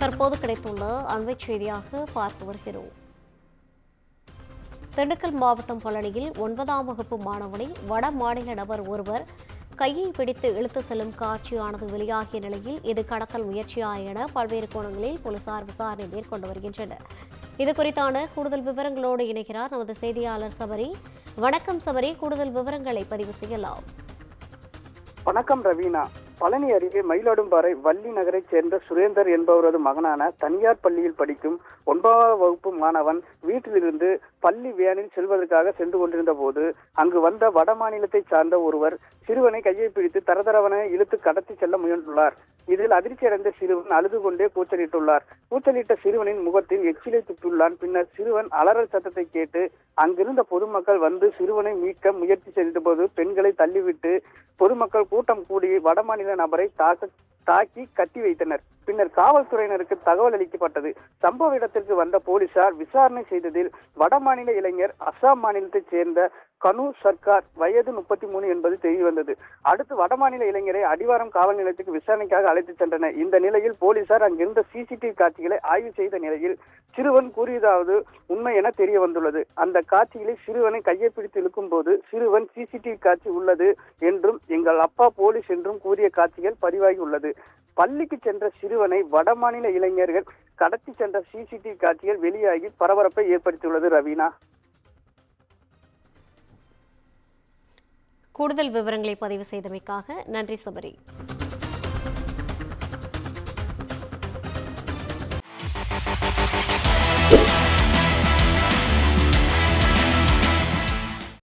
தற்போது கிடைத்துள்ள அண்மை செய்தியாக பார்த்து வருகிறோம். திண்டுக்கல் மாவட்டம் பழனியில் 9ஆம் வகுப்பு மாணவனை வட மாநில நபர் ஒருவர் கையை பிடித்து இழுத்து செல்லும் காட்சியானது வெளியாகிய நிலையில் இது கடத்தல் முயற்சியா என பல்வேறு கோணங்களில் போலீசார் விசாரணை மேற்கொண்டு வருகின்றனர். இதுகுறித்தான கூடுதல் விவரங்களோடு இணைகிறார் நமது செய்தியாளர் சபரி. வணக்கம் சபரி, கூடுதல் விவரங்களை பதிவு செய்யலாம். வணக்கம் ரவீனா. பழனி அருகே மயிலாடும்பாறை வள்ளி நகரைச் சேர்ந்த சுரேந்தர் என்பவரது மகனான தனியார் பள்ளியில் படிக்கும் 9ஆம் வகுப்பு மாணவன் வீட்டிலிருந்து பள்ளி வேனில் செல்வதற்காக சென்று கொண்டிருந்த போது அங்கு வந்த வட மாநிலத்தை சார்ந்த ஒருவர் சிறுவனை கையை பிடித்து தரதரவனை இழுத்து கடத்தி செல்ல முயன்றுள்ளார். இதில் அதிர்ச்சியடைந்த சிறுவன் அழுது கொண்டே கூச்சலிட்டுள்ளார். கூச்சலிட்ட சிறுவனின் முகத்தில் எச்சிலை துப்பியுள்ளான். பின்னர் சிறுவன் அலறல் சத்தத்தை கேட்டு அங்கிருந்த பொதுமக்கள் வந்து சிறுவனை மீட்க முயற்சி செய்த போது பெண்களை தள்ளிவிட்டு பொதுமக்கள் கூட்டம் கூடி வடமாநில நபரை தாக்கி கட்டி வைத்தனர். பின்னர் காவல்துறையினருக்கு தகவல் அளிக்கப்பட்டது. சம்பவ இடத்திற்கு வந்த போலீசார் விசாரணை செய்ததில் வடமாநில இளைஞர் அசாம் மாநிலத்தைச் சேர்ந்த கனு சர்க்கார், வயது 33 என்பது தெரியவந்தது. அடுத்து வடமாநில இளைஞரை அடிவாரம் காவல் நிலையத்துக்கு விசாரணைக்காக அழைத்துச் சென்றனர். இந்த நிலையில் போலீசார் அங்கிருந்த சிசிடிவி காட்சிகளை ஆய்வு செய்த நிலையில் சிறுவன் கூறியதாவது உண்மை என தெரிய வந்துள்ளது. அந்த காட்சிகளில் சிறுவனை கையை பிடித்து இழுக்கும் போது சிறுவன் சிசிடிவி காட்சி உள்ளது என்றும் எங்கள் அப்பா போலீஸ் என்றும் கூறிய காட்சிகள் பதிவாகி உள்ளது. பள்ளிக்கு சென்ற சிறுவனை வடமாநில இளைஞர்கள் கடத்தி சென்ற சிசிடிவி காட்சிகள் வெளியாகி பரபரப்பை ஏற்படுத்தியுள்ளது. ரவீனா, கூடுதல் விவரங்களை பதிவு செய்தமைக்காக நன்றி சபரி.